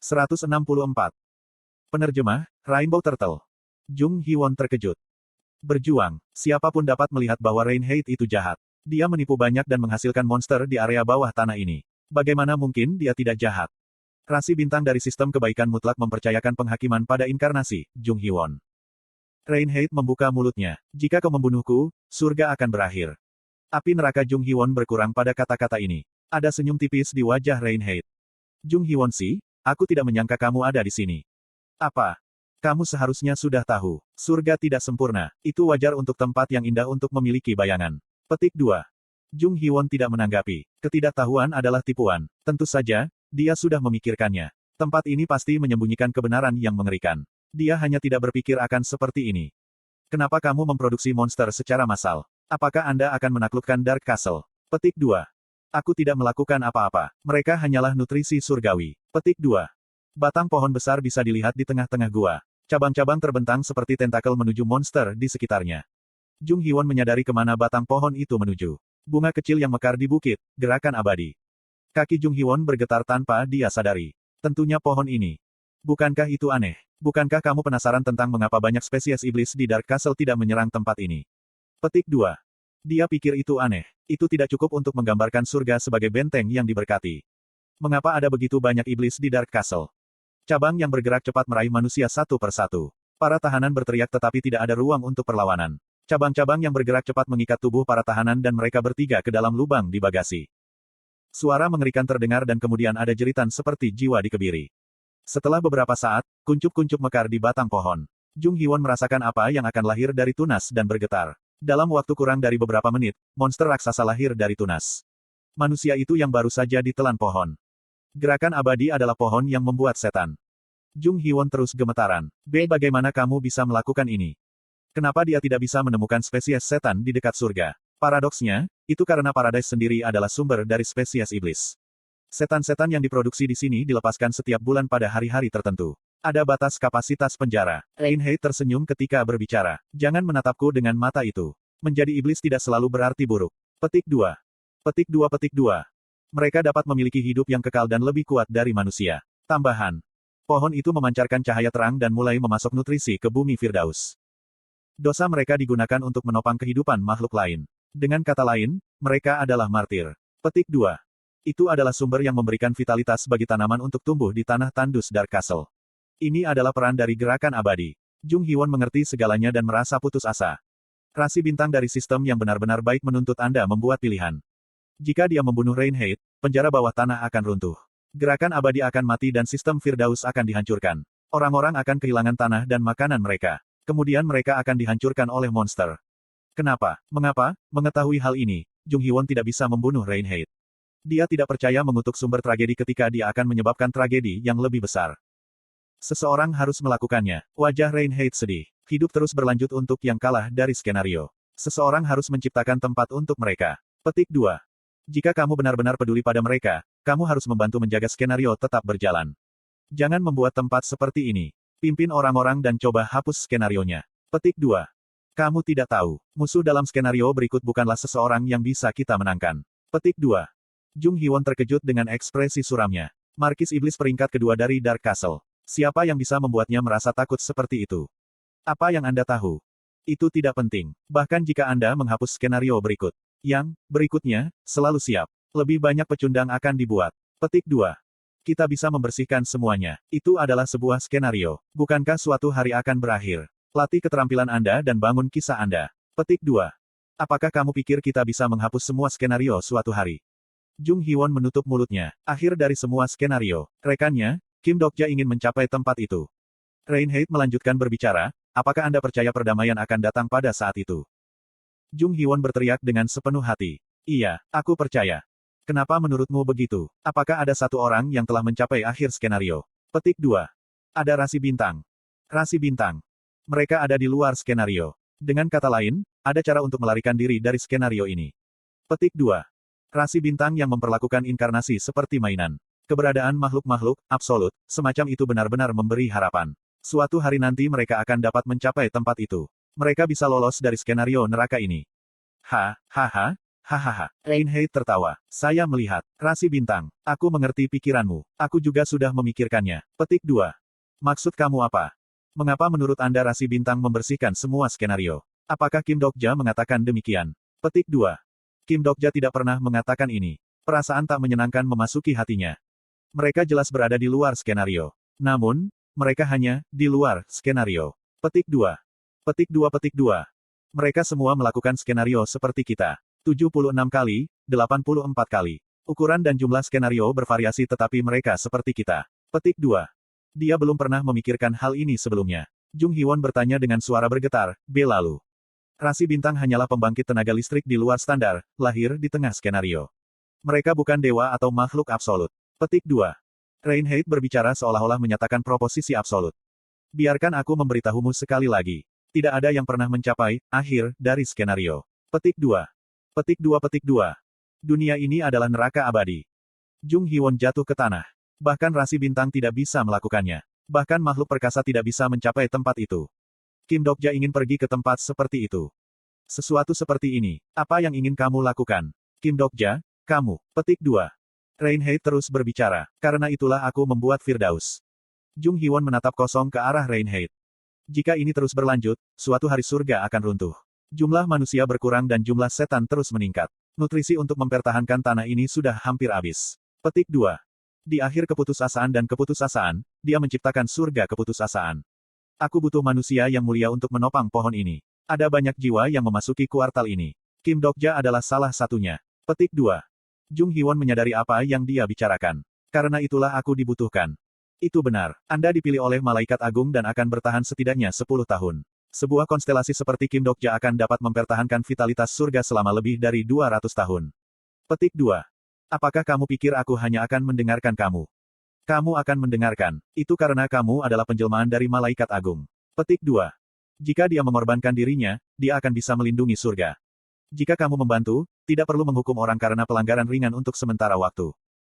164. Penerjemah, Rainbow Turtle. Jung Hee-won terkejut. Berjuang, siapapun dapat melihat bahwa Reinhardt itu jahat. Dia menipu banyak dan menghasilkan monster di area bawah tanah ini. Bagaimana mungkin dia tidak jahat? Rasi bintang dari sistem kebaikan mutlak mempercayakan penghakiman pada inkarnasi, Jung Hee-won. Reinhardt membuka mulutnya. Jika kau membunuhku, surga akan berakhir. Api neraka Jung Hee-won berkurang pada kata-kata ini. Ada senyum tipis di wajah Reinhardt. Jung Hee-won sih, aku tidak menyangka kamu ada di sini. Apa? Kamu seharusnya sudah tahu. Surga tidak sempurna. Itu wajar untuk tempat yang indah untuk memiliki bayangan. Petik 2. Jung Hee-won tidak menanggapi. Ketidaktahuan adalah tipuan. Tentu saja, dia sudah memikirkannya. Tempat ini pasti menyembunyikan kebenaran yang mengerikan. Dia hanya tidak berpikir akan seperti ini. Kenapa kamu memproduksi monster secara massal? Apakah Anda akan menaklukkan Dark Castle? Petik 2. Aku tidak melakukan apa-apa. Mereka hanyalah nutrisi surgawi. Petik 2. Batang pohon besar bisa dilihat di tengah-tengah gua. Cabang-cabang terbentang seperti tentakel menuju monster di sekitarnya. Jung Hee-won menyadari kemana batang pohon itu menuju. Bunga kecil yang mekar di bukit, gerakan abadi. Kaki Jung Hee-won bergetar tanpa dia sadari. Tentunya pohon ini. Bukankah itu aneh? Bukankah kamu penasaran tentang mengapa banyak spesies iblis di Dark Castle tidak menyerang tempat ini? Petik 2. Dia pikir itu aneh. Itu tidak cukup untuk menggambarkan surga sebagai benteng yang diberkati. Mengapa ada begitu banyak iblis di Dark Castle? Cabang yang bergerak cepat meraih manusia satu persatu. Para tahanan berteriak tetapi tidak ada ruang untuk perlawanan. Cabang-cabang yang bergerak cepat mengikat tubuh para tahanan dan mereka bertiga ke dalam lubang di bagasi. Suara mengerikan terdengar dan kemudian ada jeritan seperti jiwa dikebiri. Setelah beberapa saat, kuncup-kuncup mekar di batang pohon. Jung Hee-won merasakan apa yang akan lahir dari tunas dan bergetar. Dalam waktu kurang dari beberapa menit, monster raksasa lahir dari tunas. Manusia itu yang baru saja ditelan pohon. Gerakan abadi adalah pohon yang membuat setan. Jung Hee-won terus gemetaran. Bagaimana kamu bisa melakukan ini? Kenapa dia tidak bisa menemukan spesies setan di dekat surga? Paradoksnya, itu karena Paradise sendiri adalah sumber dari spesies iblis. Setan-setan yang diproduksi di sini dilepaskan setiap bulan pada hari-hari tertentu. Ada batas kapasitas penjara. Reinhardt tersenyum ketika berbicara. Jangan menatapku dengan mata itu. Menjadi iblis tidak selalu berarti buruk. Petik 2. Petik 2. Petik 2. Mereka dapat memiliki hidup yang kekal dan lebih kuat dari manusia. Tambahan. Pohon itu memancarkan cahaya terang dan mulai memasok nutrisi ke bumi Firdaus. Dosa mereka digunakan untuk menopang kehidupan makhluk lain. Dengan kata lain, mereka adalah martir. Petik 2. Itu adalah sumber yang memberikan vitalitas bagi tanaman untuk tumbuh di tanah tandus Dark Castle. Ini adalah peran dari gerakan abadi. Jung Hee-won mengerti segalanya dan merasa putus asa. Rasi bintang dari sistem yang benar-benar baik menuntut Anda membuat pilihan. Jika dia membunuh Reinhardt, penjara bawah tanah akan runtuh. Gerakan abadi akan mati dan sistem Firdaus akan dihancurkan. Orang-orang akan kehilangan tanah dan makanan mereka. Kemudian mereka akan dihancurkan oleh monster. Kenapa? Mengapa? Mengetahui hal ini, Jung Hee-won tidak bisa membunuh Reinhardt. Dia tidak percaya mengutuk sumber tragedi ketika dia akan menyebabkan tragedi yang lebih besar. Seseorang harus melakukannya. Wajah Reinhardt sedih. Hidup terus berlanjut untuk yang kalah dari skenario. Seseorang harus menciptakan tempat untuk mereka. Petik 2. Jika kamu benar-benar peduli pada mereka, kamu harus membantu menjaga skenario tetap berjalan. Jangan membuat tempat seperti ini. Pimpin orang-orang dan coba hapus skenarionya. Petik 2. Kamu tidak tahu, musuh dalam skenario berikut bukanlah seseorang yang bisa kita menangkan. Petik 2. Jung Hee-won terkejut dengan ekspresi suramnya. Markis Iblis peringkat kedua dari Dark Castle. Siapa yang bisa membuatnya merasa takut seperti itu? Apa yang Anda tahu? Itu tidak penting. Bahkan jika Anda menghapus skenario berikut. Yang berikutnya, selalu siap. Lebih banyak pecundang akan dibuat. Petik 2. Kita bisa membersihkan semuanya. Itu adalah sebuah skenario. Bukankah suatu hari akan berakhir? Latih keterampilan Anda dan bangun kisah Anda. Petik 2. Apakah kamu pikir kita bisa menghapus semua skenario suatu hari? Jung Hee-won menutup mulutnya. Akhir dari semua skenario. Rekannya, Kim Dokja ingin mencapai tempat itu. Reinhardt melanjutkan berbicara, apakah Anda percaya perdamaian akan datang pada saat itu? Jung Hee-won berteriak dengan sepenuh hati. Iya, aku percaya. Kenapa menurutmu begitu? Apakah ada satu orang yang telah mencapai akhir skenario? Petik 2. Ada rasi bintang. Rasi bintang. Mereka ada di luar skenario. Dengan kata lain, ada cara untuk melarikan diri dari skenario ini. Petik 2. Rasi bintang yang memperlakukan inkarnasi seperti mainan. Keberadaan makhluk-makhluk absolut, semacam itu benar-benar memberi harapan. Suatu hari nanti mereka akan dapat mencapai tempat itu. Mereka bisa lolos dari skenario neraka ini. Hahaha. Reinhardt tertawa. Saya melihat. Rasi bintang. Aku mengerti pikiranmu. Aku juga sudah memikirkannya. Petik 2. Maksud kamu apa? Mengapa menurut Anda rasi bintang membersihkan semua skenario? Apakah Kim Dokja mengatakan demikian? Petik 2. Kim Dokja tidak pernah mengatakan ini. Perasaan tak menyenangkan memasuki hatinya. Mereka jelas berada di luar skenario. Namun, mereka hanya di luar skenario. Petik 2. Petik 2 Petik 2. Mereka semua melakukan skenario seperti kita. 76 kali, 84 kali. Ukuran dan jumlah skenario bervariasi tetapi mereka seperti kita. Petik 2. Dia belum pernah memikirkan hal ini sebelumnya. Jung Hee-won bertanya dengan suara bergetar, B lalu. Rasi bintang hanyalah pembangkit tenaga listrik di luar standar, lahir di tengah skenario. Mereka bukan dewa atau makhluk absolut. Petik 2. Reinhardt berbicara seolah-olah menyatakan proposisi absolut. Biarkan aku memberitahumu sekali lagi. Tidak ada yang pernah mencapai akhir dari skenario. Petik 2. Petik 2 Petik 2. Dunia ini adalah neraka abadi. Jung Hee-won jatuh ke tanah. Bahkan rasi bintang tidak bisa melakukannya. Bahkan makhluk perkasa tidak bisa mencapai tempat itu. Kim Dokja ingin pergi ke tempat seperti itu. Sesuatu seperti ini. Apa yang ingin kamu lakukan? Kim Dokja, kamu. Petik 2. Reinhardt terus berbicara. Karena itulah aku membuat Firdaus. Jung Hee-won menatap kosong ke arah Reinhardt. Jika ini terus berlanjut, suatu hari surga akan runtuh. Jumlah manusia berkurang dan jumlah setan terus meningkat. Nutrisi untuk mempertahankan tanah ini sudah hampir habis. Petik 2. Di akhir keputusasaan dan keputusasaan, dia menciptakan surga keputusasaan. Aku butuh manusia yang mulia untuk menopang pohon ini. Ada banyak jiwa yang memasuki kuartal ini. Kim Dokja adalah salah satunya. Petik 2. Jung Hee-won menyadari apa yang dia bicarakan. Karena itulah aku dibutuhkan. Itu benar. Anda dipilih oleh Malaikat Agung dan akan bertahan setidaknya 10 tahun. Sebuah konstelasi seperti Kim Dokja akan dapat mempertahankan vitalitas surga selama lebih dari 200 tahun. Petik 2. Apakah kamu pikir aku hanya akan mendengarkan kamu? Kamu akan mendengarkan. Itu karena kamu adalah penjelmaan dari Malaikat Agung. Petik 2. Jika dia mengorbankan dirinya, dia akan bisa melindungi surga. Jika kamu membantu, tidak perlu menghukum orang karena pelanggaran ringan untuk sementara waktu.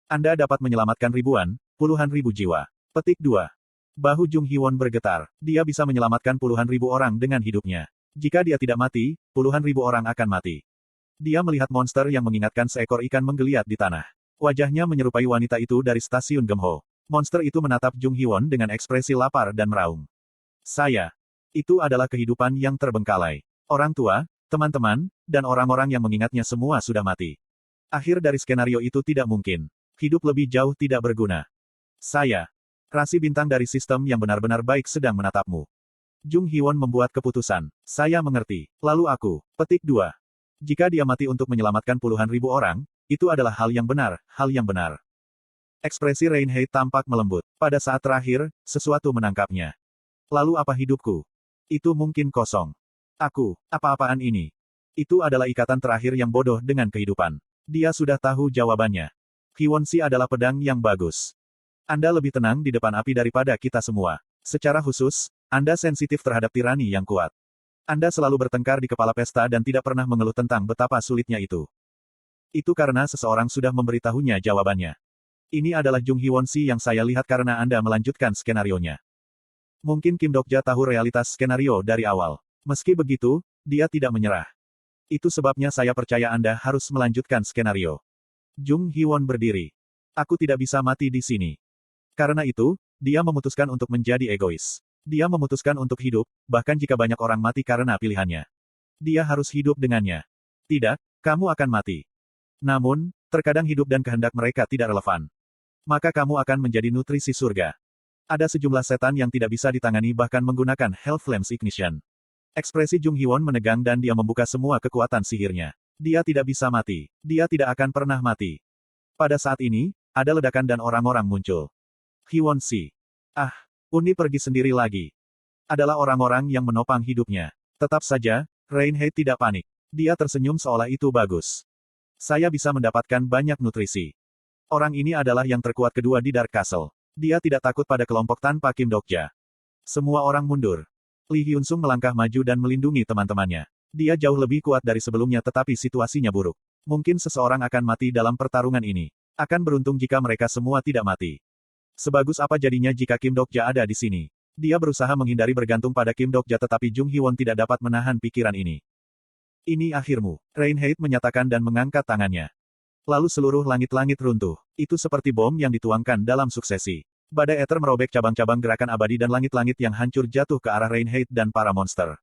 Anda dapat menyelamatkan ribuan, puluhan ribu jiwa. Petik 2. Bahu Jung Hee-won bergetar. Dia bisa menyelamatkan puluhan ribu orang dengan hidupnya. Jika dia tidak mati, puluhan ribu orang akan mati. Dia melihat monster yang mengingatkan seekor ikan menggeliat di tanah. Wajahnya menyerupai wanita itu dari stasiun Gemho. Monster itu menatap Jung Hee-won dengan ekspresi lapar dan meraung. Saya. Itu adalah kehidupan yang terbengkalai. Orang tua, teman-teman, dan orang-orang yang mengingatnya semua sudah mati. Akhir dari skenario itu tidak mungkin. Hidup lebih jauh tidak berguna. Saya. Rasi bintang dari sistem yang benar-benar baik sedang menatapmu. Jung Hee-won membuat keputusan. Saya mengerti. Lalu aku. Petik 2. Jika dia mati untuk menyelamatkan puluhan ribu orang, itu adalah hal yang benar, hal yang benar. Ekspresi Reinhardt tampak melembut. Pada saat terakhir, sesuatu menangkapnya. Lalu apa hidupku? Itu mungkin kosong. Aku, apa-apaan ini? Itu adalah ikatan terakhir yang bodoh dengan kehidupan. Dia sudah tahu jawabannya. Hee-won-si adalah pedang yang bagus. Anda lebih tenang di depan api daripada kita semua. Secara khusus, Anda sensitif terhadap tirani yang kuat. Anda selalu bertengkar di kepala pesta dan tidak pernah mengeluh tentang betapa sulitnya itu. Itu karena seseorang sudah memberitahunya jawabannya. Ini adalah Jung Hee-won-si yang saya lihat karena Anda melanjutkan skenarionya. Mungkin Kim Dokja tahu realitas skenario dari awal. Meski begitu, dia tidak menyerah. Itu sebabnya saya percaya Anda harus melanjutkan skenario. Jung Hee-won berdiri. Aku tidak bisa mati di sini. Karena itu, dia memutuskan untuk menjadi egois. Dia memutuskan untuk hidup, bahkan jika banyak orang mati karena pilihannya. Dia harus hidup dengannya. Tidak, kamu akan mati. Namun, terkadang hidup dan kehendak mereka tidak relevan. Maka kamu akan menjadi nutrisi surga. Ada sejumlah setan yang tidak bisa ditangani bahkan menggunakan Hell Flames Ignition. Ekspresi Jung Hee-won menegang dan dia membuka semua kekuatan sihirnya. Dia tidak bisa mati. Dia tidak akan pernah mati. Pada saat ini, ada ledakan dan orang-orang muncul. Hee-won-si. Ah, Uni pergi sendiri lagi. Adalah orang-orang yang menopang hidupnya. Tetap saja, Reinhardt tidak panik. Dia tersenyum seolah itu bagus. Saya bisa mendapatkan banyak nutrisi. Orang ini adalah yang terkuat kedua di Dark Castle. Dia tidak takut pada kelompok tanpa Kim Dokja. Semua orang mundur. Lee Hyun-sung melangkah maju dan melindungi teman-temannya. Dia jauh lebih kuat dari sebelumnya tetapi situasinya buruk. Mungkin seseorang akan mati dalam pertarungan ini. Akan beruntung jika mereka semua tidak mati. Sebagus apa jadinya jika Kim Dokja ada di sini? Dia berusaha menghindari bergantung pada Kim Dokja tetapi Jung Hee-won tidak dapat menahan pikiran ini. Ini akhirmu. Reinhardt menyatakan dan mengangkat tangannya. Lalu seluruh langit-langit runtuh. Itu seperti bom yang dituangkan dalam suksesi. Badai ether merobek cabang-cabang gerakan abadi dan langit-langit yang hancur jatuh ke arah Reinhardt dan para monster.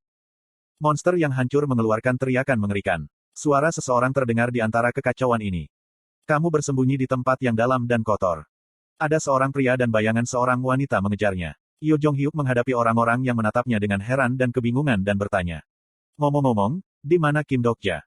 Monster yang hancur mengeluarkan teriakan mengerikan. Suara seseorang terdengar di antara kekacauan ini. Kamu bersembunyi di tempat yang dalam dan kotor. Ada seorang pria dan bayangan seorang wanita mengejarnya. Yo Jong-hyuk menghadapi orang-orang yang menatapnya dengan heran dan kebingungan dan bertanya. Ngomong-ngomong, di mana Kim Dokja?